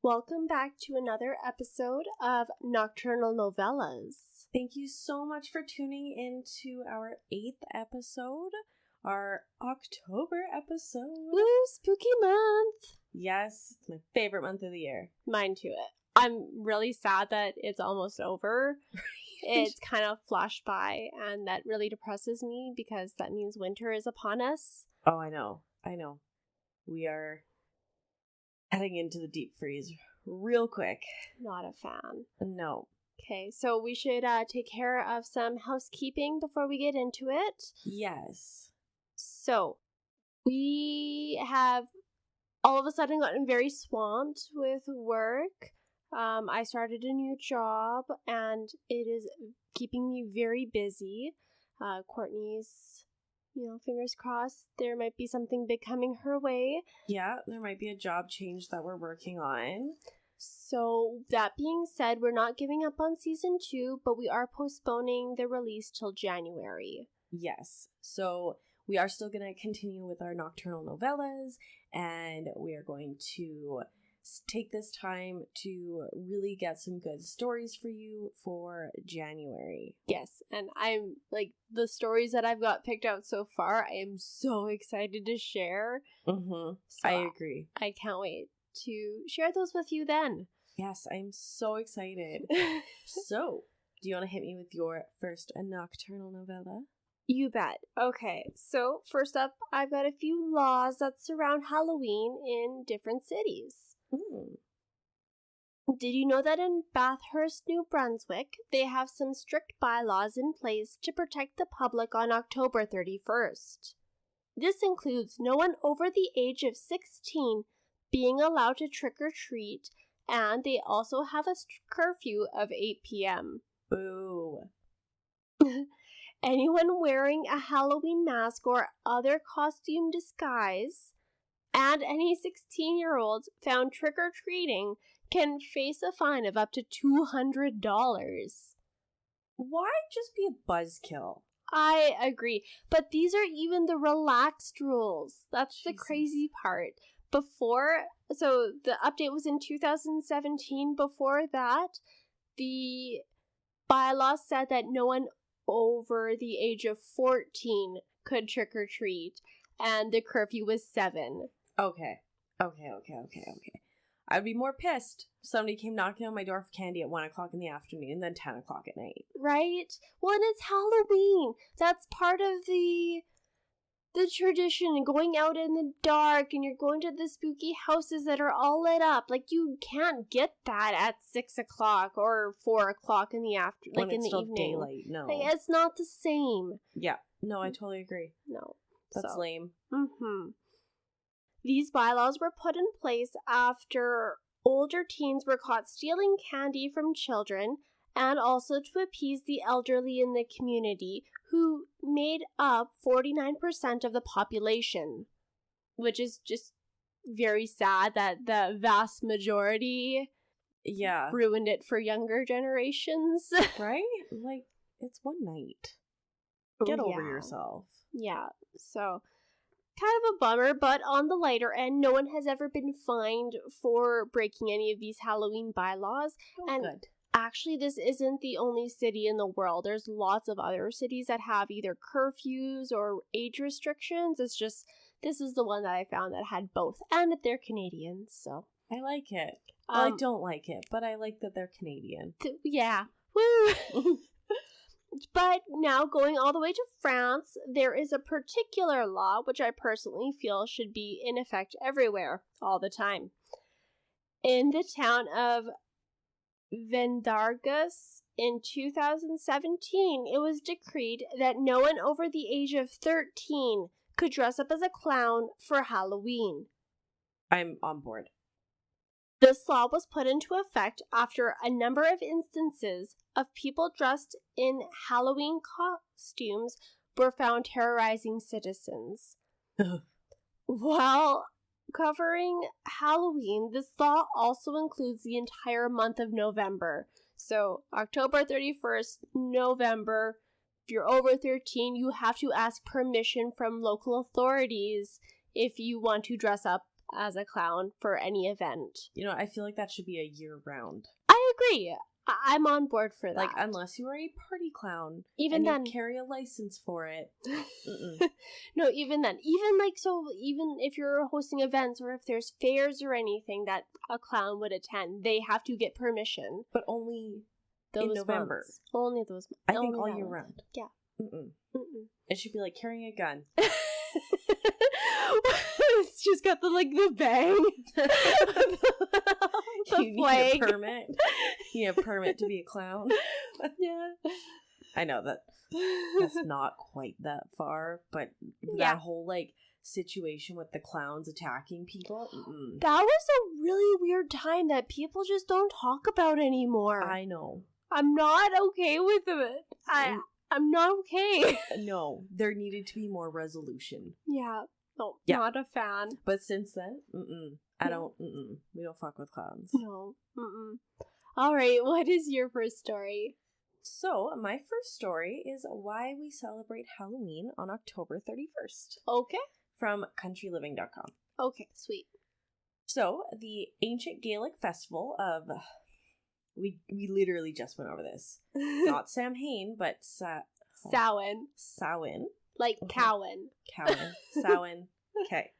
Welcome back to another episode of Nocturnal Novellas. Thank you so much for tuning into our 8th episode, our October episode. Woo, spooky month! Yes, it's my favorite month of the year. Mine too. I'm really sad that it's almost over. It's kind of flashed by, and that really depresses me because that means winter is upon us. Oh, I know. We are heading into the deep freeze real quick. Not a fan. No. Okay, so we should take care of some housekeeping before we get into it. Yes. So, we have all of a sudden gotten very swamped with work. I started a new job, and it is keeping me very busy. Courtney's, fingers crossed, there might be something big coming her way. Yeah, there might be a job change that we're working on. So, that being said, we're not giving up on season 2, but we are postponing the release till January. Yes. So, we are still going to continue with our Nocturnal Novellas, and we are going to take this time to really get some good stories for you for January. Yes, and I'm the stories that I've got picked out so far, I am so excited to share. So I agree. I can't wait to share those with you then. Yes, I'm so excited. So, do you want to hit me with your first nocturnal novella? You bet. Okay, so first up, I've got a few laws that surround Halloween in different cities. Did you know that in Bathurst, New Brunswick, they have some strict bylaws in place to protect the public on October 31st? This includes no one over the age of 16 being allowed to trick or treat, and they also have a curfew of 8 p.m. Boo. Anyone wearing a Halloween mask or other costume disguise and any 16-year-olds found trick-or-treating can face a fine of up to $200. Why just be a buzzkill? I agree, but these are even the relaxed rules. That's Jesus. The crazy part. So the update was in 2017. Before that, the bylaw said that no one over the age of 14 could trick-or-treat, and the curfew was 7. Okay. I'd be more pissed if somebody came knocking on my door for candy at 1 o'clock in the afternoon than 10 o'clock at night. Right? Well, and it's Halloween. That's part of the tradition, going out in the dark, and you're going to the spooky houses that are all lit up. You can't get that at 6 o'clock or 4 o'clock in the afternoon, in the evening. Daylight, no. It's not the same. Yeah. No, I totally agree. No. That's lame. These bylaws were put in place after older teens were caught stealing candy from children, and also to appease the elderly in the community, who made up 49% of the population, which is just very sad that the vast majority ruined it for younger generations. Right? It's one night. Get over yourself. Yeah, so kind of a bummer, but on the lighter end, no one has ever been fined for breaking any of these Halloween bylaws. Good. Actually, this isn't the only city in the world. There's lots of other cities that have either curfews or age restrictions. It's just, this is the one that I found that had both. And they're Canadian, so. I like it. I don't like it, but I like that they're Canadian. Yeah. Woo! But now, going all the way to France, there is a particular law which I personally feel should be in effect everywhere, all the time. In the town of Vendargus in 2017, it was decreed that no one over the age of 13 could dress up as a clown for Halloween. I'm on board. This law was put into effect after a number of instances of people dressed in Halloween costumes were found terrorizing citizens. While covering Halloween, this law also includes the entire month of November. So October 31st, November, if you're over 13, you have to ask permission from local authorities if you want to dress up as a clown for any event. You know, I feel like that should be a year-round. I agree. I'm on board for that. Like, unless you are a party clown, even and then, you carry a license for it. No, even then, even if you're hosting events or if there's fairs or anything that a clown would attend, they have to get permission. But only those in November. Months. Only those. I think all year round. Yeah. It should be like carrying a gun. It's just got the bang. You need a permit. You need a permit to be a clown. Yeah. I know that's not quite that far, but that whole situation with the clowns attacking people. That was a really weird time that people just don't talk about anymore. I know. I'm not okay with it. I'm not okay. No, there needed to be more resolution. Yeah. No, not a fan. But since then, we don't fuck with clowns. No. All right, what is your first story? So, my first story is why we celebrate Halloween on October 31st. Okay. From countryliving.com. Okay, sweet. So, the ancient Gaelic festival of... We literally just went over this. Not Samhain, but Samhain. Samhain. Like Cowan. Samhain. Okay.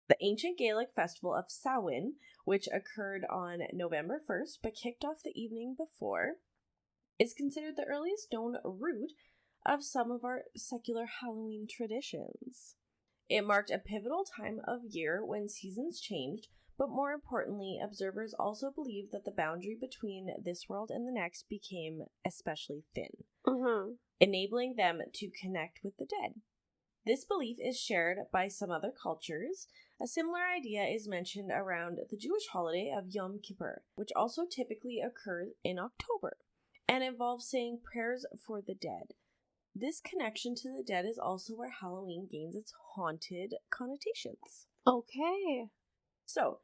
The ancient Gaelic festival of Samhain, which occurred on November 1st but kicked off the evening before, is considered the earliest known root of some of our secular Halloween traditions. It marked a pivotal time of year when seasons changed, but more importantly, observers also believed that the boundary between this world and the next became especially thin, enabling them to connect with the dead. This belief is shared by some other cultures. A similar idea is mentioned around the Jewish holiday of Yom Kippur, which also typically occurs in October, and involves saying prayers for the dead. This connection to the dead is also where Halloween gains its haunted connotations. Okay. So,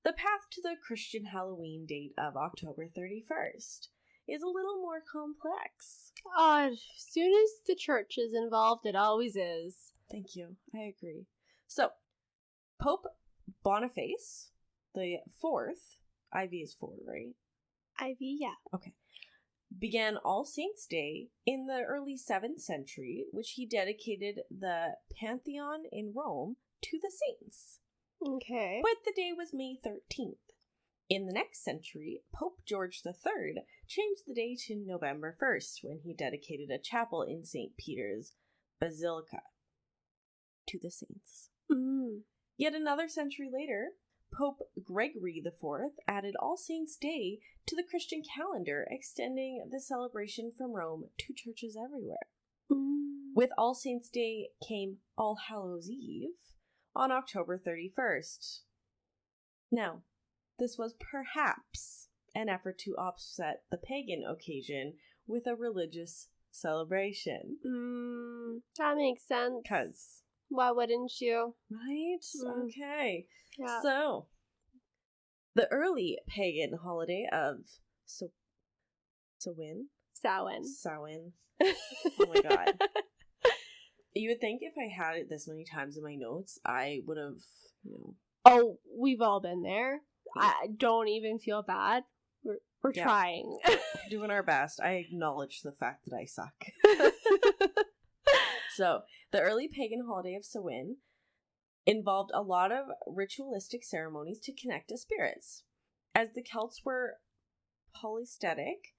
the path to the Christian Halloween date of October 31st is a little more complex. As soon as the church is involved, it always is. Thank you. I agree. So, Pope Boniface the 4th, IV is 4, right? IV, yeah. Okay. Began All Saints' Day in the early 7th century, which he dedicated the Pantheon in Rome to the saints. Okay. But the day was May 13th. In the next century, Pope George III changed the day to November 1st when he dedicated a chapel in St. Peter's Basilica to the saints. Yet another century later, Pope Gregory IV added All Saints' Day to the Christian calendar, extending the celebration from Rome to churches everywhere. With All Saints' Day came All Hallows' Eve on October 31st. Now, this was perhaps an effort to offset the pagan occasion with a religious celebration. That makes sense. 'Cause why wouldn't you? Right? Okay. Yeah. So, the early pagan holiday of Samhain. Oh my god. You would think if I had it this many times in my notes, I would have, Oh, we've all been there. I don't even feel bad. We're trying. Doing our best. I acknowledge the fact that I suck. So, the early pagan holiday of Samhain involved a lot of ritualistic ceremonies to connect to spirits. As the Celts were polytheistic,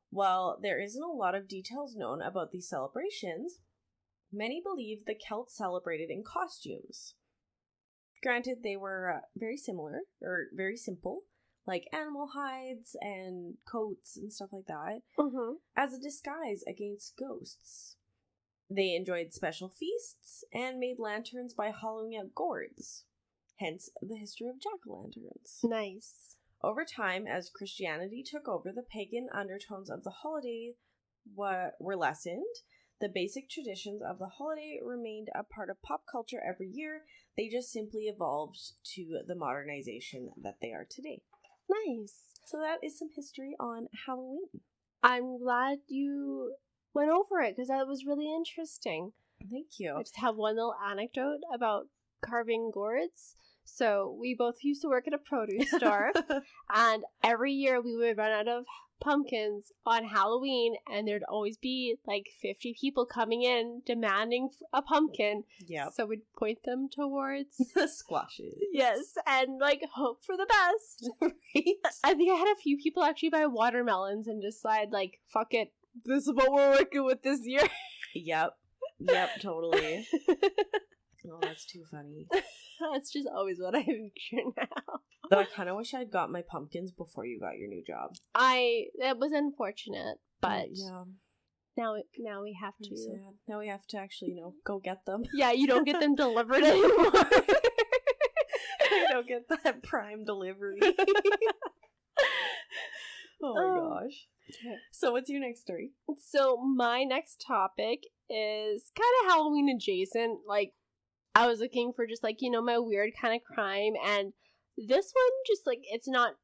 while there isn't a lot of details known about these celebrations, many believe the Celts celebrated in costumes. Granted, they were very similar, or very simple, like animal hides and coats and stuff like that, as a disguise against ghosts. They enjoyed special feasts and made lanterns by hollowing out gourds, hence the history of jack-o'-lanterns. Nice. Over time, as Christianity took over, the pagan undertones of the holiday were lessened. The basic traditions of the holiday remained a part of pop culture every year. They just simply evolved to the modernization that they are today. Nice. So that is some history on Halloween. I'm glad you went over it because that was really interesting. Thank you. I just have one little anecdote about carving gourds. So we both used to work at a produce store, and every year we would run out of pumpkins on Halloween, and there'd always be like 50 people coming in demanding a pumpkin. Yeah. So we'd point them towards squashes. Yes, and like hope for the best. Right? I think I had a few people actually buy watermelons and decide like, fuck it, this is what we're working with this year. Yep, totally. Oh, that's too funny. That's just always what I picture now. Though I kind of wish I'd got my pumpkins before you got your new job. That was unfortunate, but yeah. Now we have to. Sad. Now we have to actually, go get them. Yeah, you don't get them delivered anymore. I don't get that Prime delivery. Oh my gosh. So what's your next story? So my next topic is kind of Halloween adjacent. Like, I was looking for just like, my weird kind of crime, and this one just like, it's not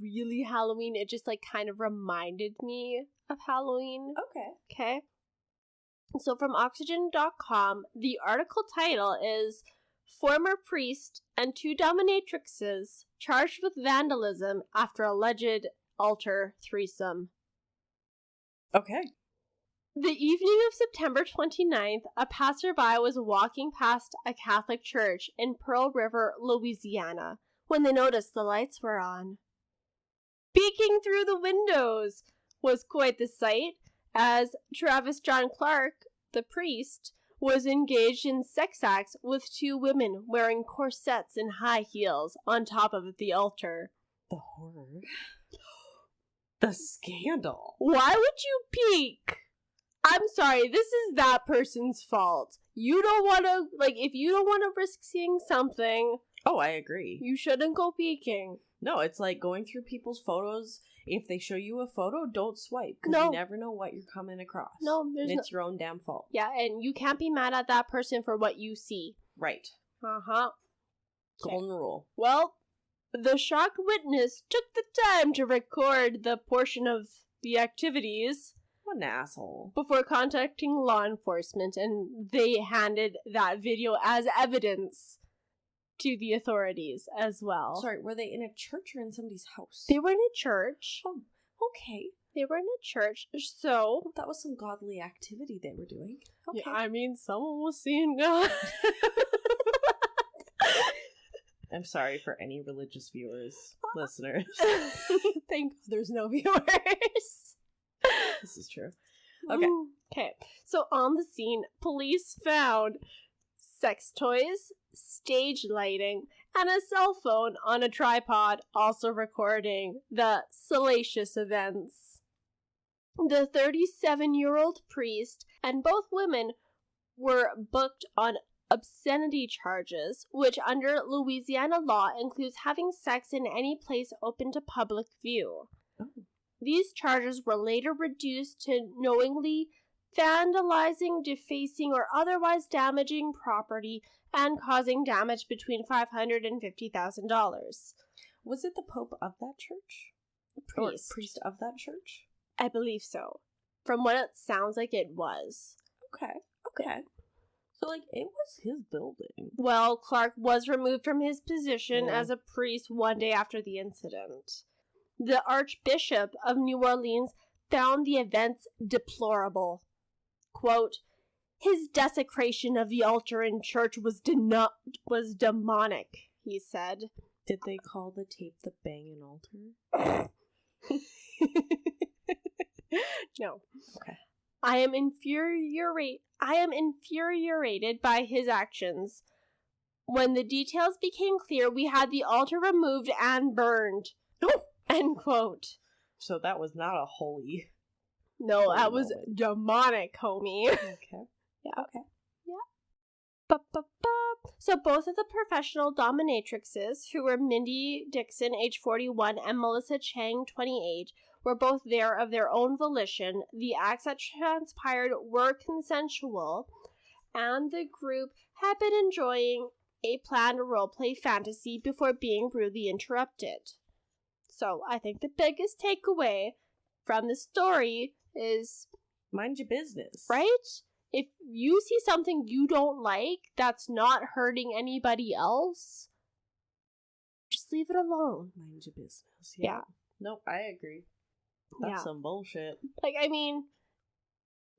really Halloween. It just like kind of reminded me of Halloween. Okay. So from Oxygen.com, the article title is Former Priest and 2 Dominatrixes Charged with Vandalism After Alleged Altar Threesome. Okay. The evening of September 29th, a passerby was walking past a Catholic church in Pearl River, Louisiana, when they noticed the lights were on. Peeking through the windows was quite the sight, as Travis John Clark, the priest, was engaged in sex acts with 2 women wearing corsets and high heels on top of the altar. The horror. The scandal. Why would you peek? I'm sorry, this is that person's fault. You don't want to, if you don't want to risk seeing something... Oh, I agree. You shouldn't go peeking. No, it's like going through people's photos. If they show you a photo, don't swipe. Because you never know what you're coming across. No, it's your own damn fault. Yeah, and you can't be mad at that person for what you see. Right. Uh-huh. Golden rule. Well, the shocked witness took the time to record the portion of the activities. What an asshole. Before contacting law enforcement, and they handed that video as evidence to the authorities as well. Sorry, were they in a church or in somebody's house? They were in a church. Oh, okay. They were in a church, so... That was some godly activity they were doing. Okay. Yeah, I mean, someone was seeing God. I'm sorry for any religious viewers, listeners. Thank God there's no viewers. This is true. Okay. Okay. So on the scene, police found sex toys, stage lighting, and a cell phone on a tripod, also recording the salacious events. The 37-year-old priest and both women were booked on obscenity charges, which under Louisiana law includes having sex in any place open to public view. Oh. These charges were later reduced to knowingly vandalizing, defacing, or otherwise damaging property and causing damage between $500 and $50,000. Was it the Pope of that church? Priest. Or priest of that church? I believe so. From what it sounds like it was. Okay. So, it was his building. Well, Clark was removed from his position as a priest one day after the incident. The Archbishop of New Orleans found the events deplorable. Quote, his desecration of the altar in church was demonic, he said. Did they call the tape the banging altar? No. Okay. I am infuriated by his actions. When the details became clear, we had the altar removed and burned. End quote. So that was not a holy... No, that was demonic, homie. Okay. Yeah. Okay. Yeah. So both of the professional dominatrixes, who were Mindy Dixon, age 41, and Melissa Chang, 28, were both there of their own volition. The acts that transpired were consensual, and the group had been enjoying a planned roleplay fantasy before being rudely interrupted. So I think the biggest takeaway from the story is... mind your business. Right? If you see something you don't like that's not hurting anybody else, Just leave it alone. Mind your business. Yeah. Nope, I agree. That's some bullshit. Like, I mean...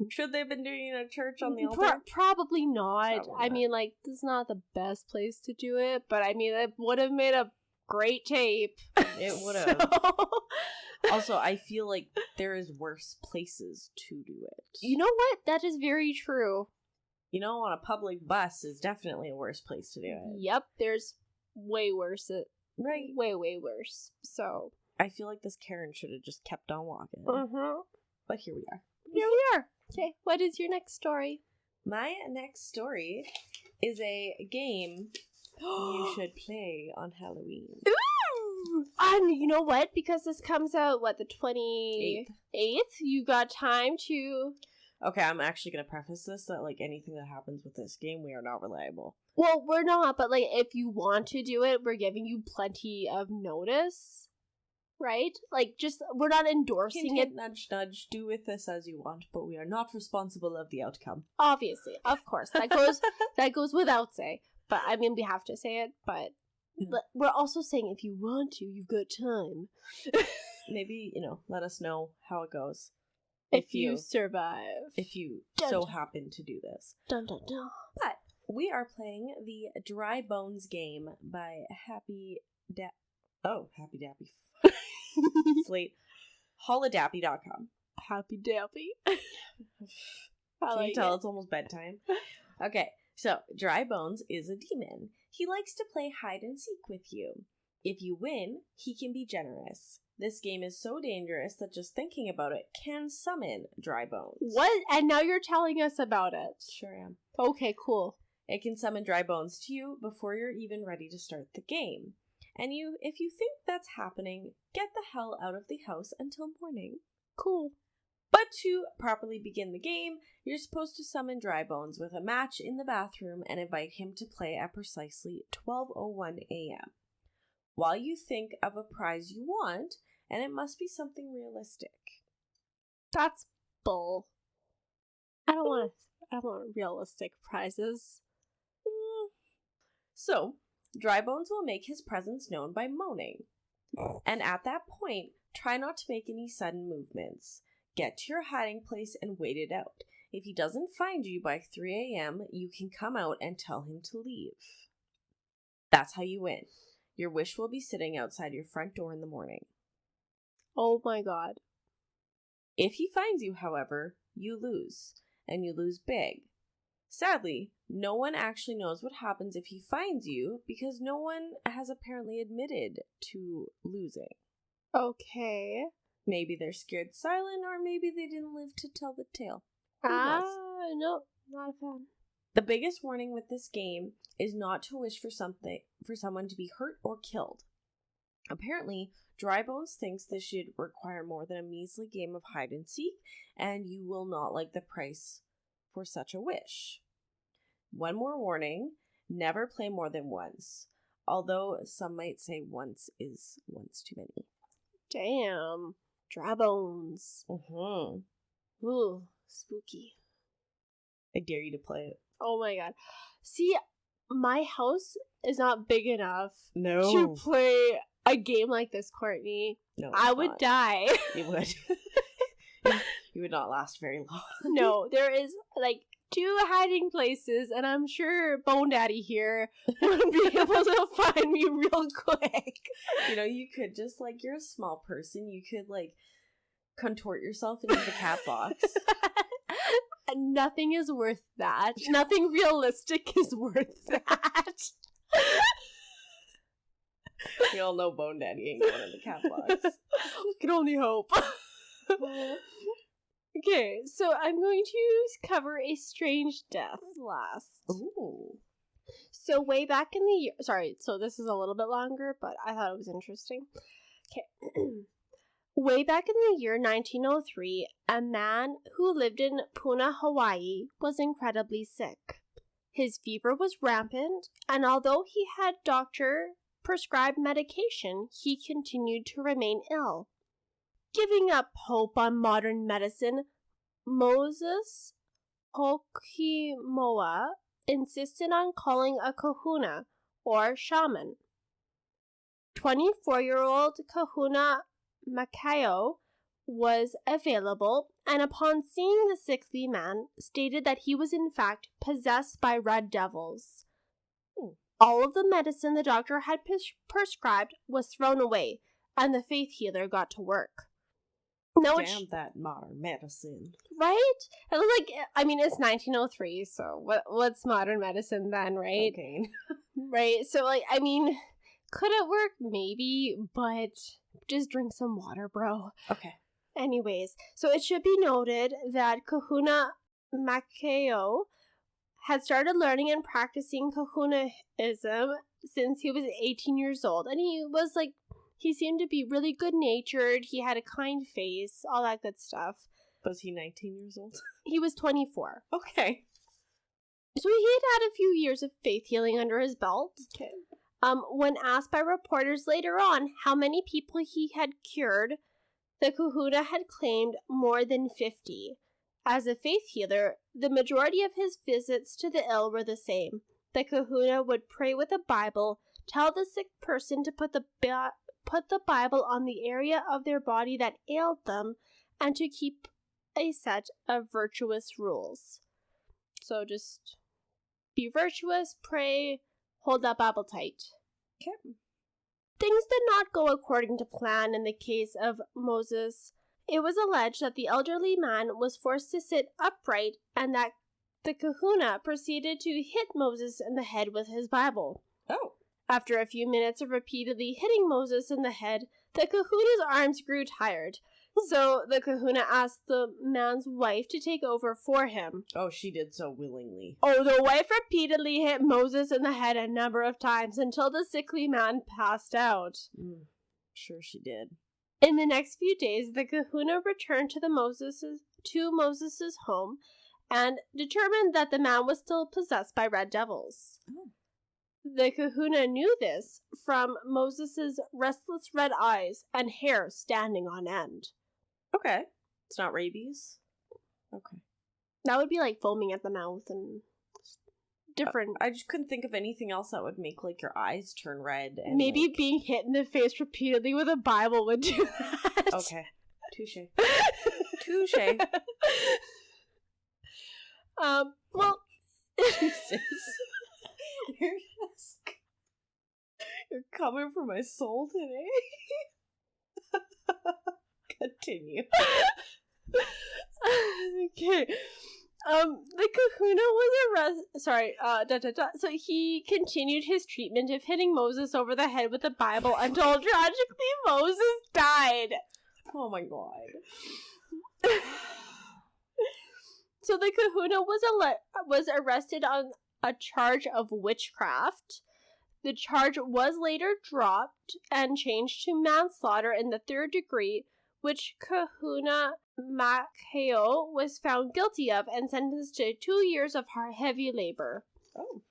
Should they have been doing it in a church on the altar? Probably not. I mean, like, this is not the best place to do it, but I mean, it would have made a great tape. It would have. So... Also, I feel like there is worse places to do it. You know what? That is very true. You know, on a public bus is definitely a worse place to do it. Yep, there's way worse. Right. Way, way worse. So... I feel like this Karen should have just kept on walking. But here we are. Here we are. Okay, what is your next story? My next story is a game you should play on Halloween. Ooh! And you know what? Because this comes out, the 28th? You got time to... Okay, I'm actually going to preface this that, like, anything that happens with this game, we are not reliable. Well, we're not, but, like, if you want to do it, we're giving you plenty of notice. Right? Like, just, we're not endorsing it. Nudge, nudge, do with this as you want, but we are not responsible of the outcome. Obviously, of course. That goes without say. But, I mean, we have to say it, but we're also saying if you want to, you've got time. Maybe, let us know how it goes. If you survive. If you so happen to do this. Dun dun dun. But, we are playing the Dry Bones game by Happy Dappy. Slate. Holodappy.com. Happy Dappy. Can you tell it's almost bedtime? Okay, so Dry Bones is a demon. He likes to play hide and seek with you. If you win, he can be generous. This game is so dangerous that just thinking about it can summon Dry Bones. What? And now you're telling us about it. Sure am. Okay, cool. It can summon Dry Bones to you before you're even ready to start the game. And if you think that's happening, get the hell out of the house until morning. Cool. But to properly begin the game, you're supposed to summon Dry Bones with a match in the bathroom and invite him to play at precisely 12:01 a.m. While you think of a prize you want, and it must be something realistic. That's bull. I don't want realistic prizes. So, Dry Bones will make his presence known by moaning. And at that point, try not to make any sudden movements. Get to your hiding place and wait it out. If he doesn't find you by 3 a.m., you can come out and tell him to leave. That's how you win. Your wish will be sitting outside your front door in the morning. Oh my god. If he finds you, however, you lose. And you lose big. Sadly, no one actually knows what happens if he finds you because no one has apparently admitted to losing. Okay. Maybe they're scared silent or maybe they didn't live to tell the tale. No, not a fan. The biggest warning with this game is not to wish for someone to be hurt or killed. Apparently, Dry Bones thinks this should require more than a measly game of hide and seek, and you will not like the price for such a wish. One more warning, never play more than once. Although some might say once is once too many. Damn. Dry Bones. Ooh, spooky. I dare you to play it. Oh my god. See, my house is not big enough to play a game like this, Courtney. No, I would die. You would. You would not last very long. No, there is like 2 hiding places, and I'm sure Bone Daddy here would be able to find me real quick. You could just, you're a small person, you could, contort yourself into the cat box. Nothing is worth that. Nothing realistic is worth that. We all know Bone Daddy ain't going in the cat box. Can only hope. Okay, so I'm going to cover a strange death last. Ooh. So way back in the year... Sorry, so this is a little bit longer, but I thought it was interesting. Okay. Way back in the year 1903, a man who lived in Puna, Hawaii, was incredibly sick. His fever was rampant, and although he had doctor-prescribed medication, he continued to remain ill. Giving up hope on modern medicine, Moses Hokimoa insisted on calling a kahuna, or shaman. 24-year-old Kahuna Makayo was available, and upon seeing the sickly man, stated that he was in fact possessed by red devils. All of the medicine the doctor had prescribed was thrown away, and the faith healer got to work. Now damn that modern medicine. Right? It was like, I mean, it's 1903, so what's modern medicine then, right? Okay. Right? So, like, I mean, could it work? Maybe, but just drink some water, bro. Okay. Anyways, so it should be noted that Kahuna Makayo had started learning and practicing Kahunaism since he was 18 years old. And he seemed to be really good-natured. He had a kind face, all that good stuff. Was he 19 years old? He was 24. Okay. So he had a few years of faith healing under his belt. Okay. When asked by reporters later on how many people he had cured, the Kahuna had claimed more than 50. As a faith healer, the majority of his visits to the ill were the same. The Kahuna would pray with a Bible, tell the sick person to put the Bible on the area of their body that ailed them, and to keep a set of virtuous rules. So just be virtuous, pray, hold that Bible tight. Okay. Things did not go according to plan in the case of Moses. It was alleged that the elderly man was forced to sit upright and that the Kahuna proceeded to hit Moses in the head with his Bible. Oh. After a few minutes of repeatedly hitting Moses in the head, the Kahuna's arms grew tired. So the Kahuna asked the man's wife to take over for him. Oh, she did so willingly. Oh, the wife repeatedly hit Moses in the head a number of times until the sickly man passed out. Sure she did. In the next few days, the Kahuna returned to Moses's home and determined that the man was still possessed by red devils. Oh. The Kahuna knew this from Moses's restless red eyes and hair standing on end. Okay. It's not rabies? Okay. That would be like foaming at the mouth and different. I just couldn't think of anything else that would make like your eyes turn red. And maybe being hit in the face repeatedly with a Bible would do that. Okay. Touche. Touche. Well, Jesus. You're coming for my soul today. Continue. Okay. The Kahuna was arrested. So he continued his treatment of hitting Moses over the head with the Bible until tragically Moses died. Oh my god. So the Kahuna was arrested on a charge of witchcraft. The charge was later dropped and changed to manslaughter in the 3rd degree, which Kahuna Makayo was found guilty of and sentenced to 2 years of heavy labor. Oh.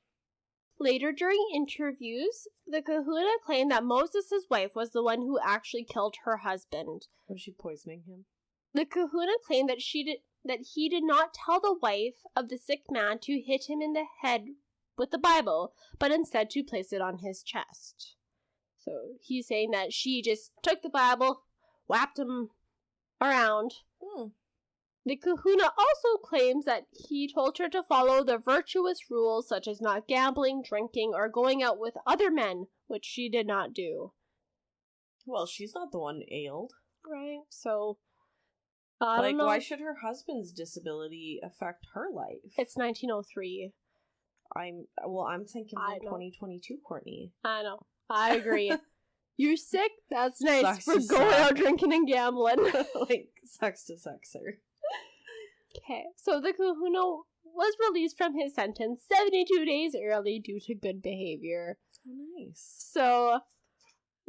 Later, during interviews, the Kahuna claimed that Moses' wife was the one who actually killed her husband. Was she poisoning him? The Kahuna claimed that he did not tell the wife of the sick man to hit him in the head with the Bible, but instead to place it on his chest. So he's saying that she just took the Bible, whapped him around. The Kahuna also claims that he told her to follow the virtuous rules such as not gambling, drinking, or going out with other men, which she did not do. Well, she's not the one ailed. Right, so... why should her husband's disability affect her life? It's 1903. I'm thinking from 2022, Courtney. I know. I agree. You're sick? That's nice. Sucks for going out drinking and gambling. Sucks to sucks her. Okay, so the Kahuna was released from his sentence 72 days early due to good behavior. Nice. So,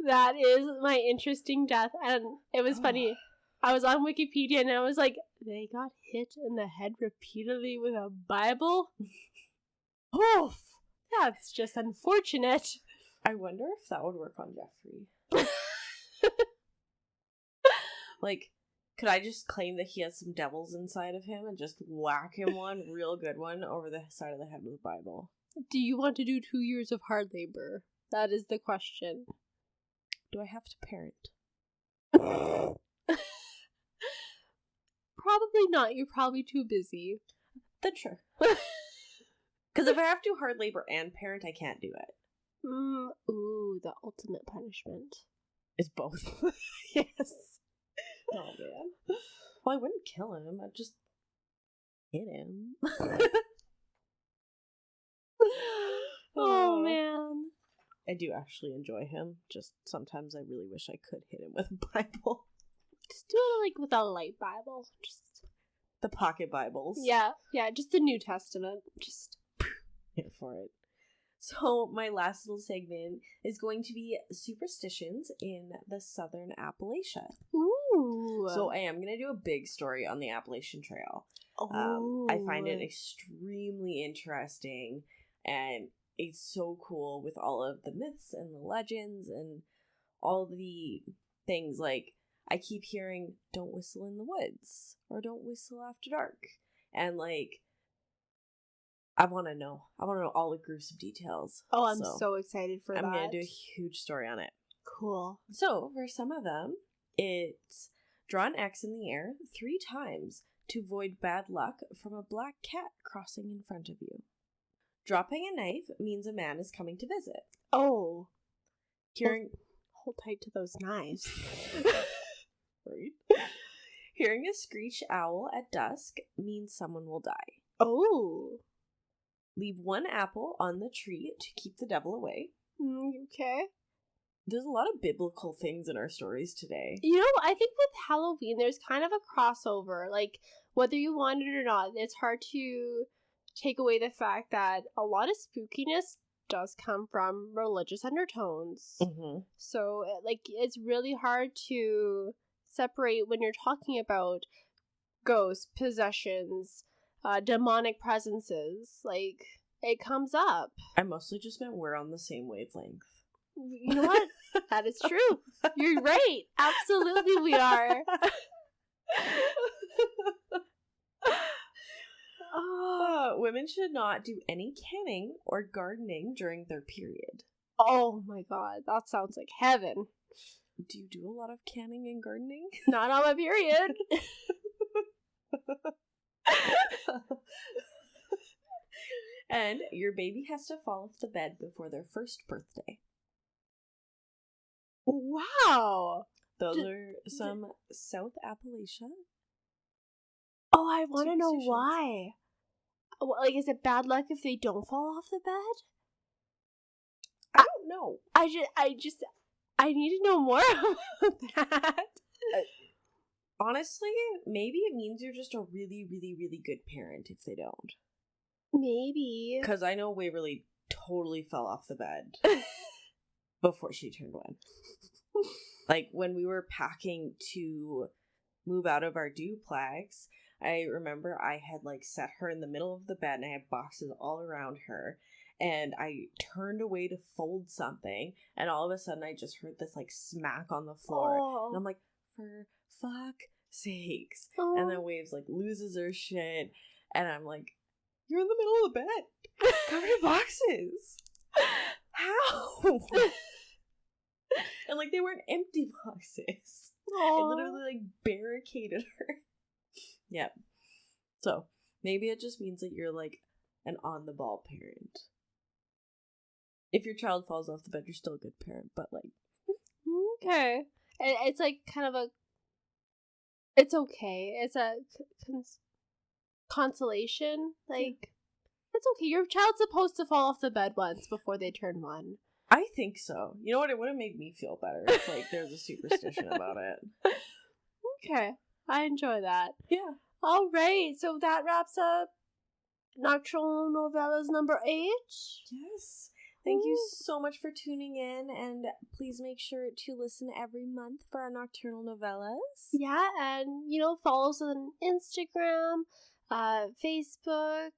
that is my interesting death, and it was funny. I was on Wikipedia, and I was like, they got hit in the head repeatedly with a Bible? Oof! That's just unfortunate. I wonder if that would work on Jeffrey. Could I just claim that he has some devils inside of him and just whack him one, real good one, over the side of the head with the Bible? Do you want to do 2 years of hard labor? That is the question. do I have to parent? Probably not. You're probably too busy. Then sure. Because if I have to hard labor and parent, I can't do it. Ooh, the ultimate punishment. It's both. Yes. Oh, man. Well, I wouldn't kill him. I'd just hit him. Oh, man. I do actually enjoy him. Just sometimes I really wish I could hit him with a Bible. Just do it like with a light Bible. Just the pocket Bibles. Yeah, just the New Testament. Just here for it. So my last little segment is going to be superstitions in the Southern Appalachia. Ooh. So I am going to do a big story on the Appalachian Trail. Oh. I find it extremely interesting, and it's so cool with all of the myths and the legends and all the things. Like, I keep hearing, don't whistle in the woods, or don't whistle after dark. And, like, I want to know all the gruesome details. Oh, I'm so excited for that. I'm going to do a huge story on it. Cool. So, for some of them, it's draw an X in the air 3 times to avoid bad luck from a black cat crossing in front of you. Dropping a knife means a man is coming to visit. Oh. Hold tight to those knives. Right? Hearing a screech owl at dusk means someone will die. Oh. Leave 1 apple on the tree to keep the devil away. Okay. There's a lot of biblical things in our stories today. You know, I think with Halloween, there's kind of a crossover. Like, whether you want it or not, it's hard to take away the fact that a lot of spookiness does come from religious undertones. Mm-hmm. So, like, it's really hard to separate when you're talking about ghosts, possessions, demonic presences. Like, it comes up. I mostly just meant we're on the same wavelength. You know what? That is true. You're right. Absolutely we are. Women should not do any canning or gardening during their period. Oh my god, that sounds like heaven. Do you do a lot of canning and gardening? Not on my period. And your baby has to fall off the bed before their first birthday. Wow. Those are some South Appalachia. Oh, I want to know why. Like, is it bad luck if they don't fall off the bed? I don't know. I need to know more about that. Honestly, maybe it means you're just a really, really, really good parent if they don't. Maybe. Because I know Waverly totally fell off the bed before she turned 1. Like, when we were packing to move out of our duplex, I remember I had, like, set her in the middle of the bed and I had boxes all around her. And I turned away to fold something, and all of a sudden I just heard this, like, smack on the floor. Oh. And I'm like, for fuck sakes. Oh. And then Waves, like, loses her shit. And I'm like, you're in the middle of the bed. Cover your boxes. How? And, like, they weren't empty boxes. Aww. It literally, like, barricaded her. Yep. So, maybe it just means that you're, like, an on-the-ball parent. If your child falls off the bed, you're still a good parent, but, like... Okay. It's, like, kind of a... It's okay. It's a consolation. Like, it's okay. Your child's supposed to fall off the bed once before they turn 1. I think so. You know what? It would have made me feel better if, like, there's a superstition about it. Okay. I enjoy that. Yeah. All right. So that wraps up Nocturnal Novellas number 8. Yes. Thank you so much for tuning in, and please make sure to listen every month for our Nocturnal Novellas. Yeah, and, you know, follow us on Instagram, Facebook.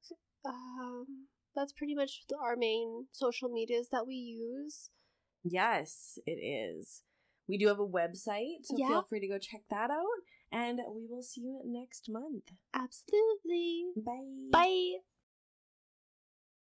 That's pretty much our main social medias that we use. Yes, it is. We do have a website, so feel free to go check that out, and we will see you next month. Absolutely. Bye. Bye.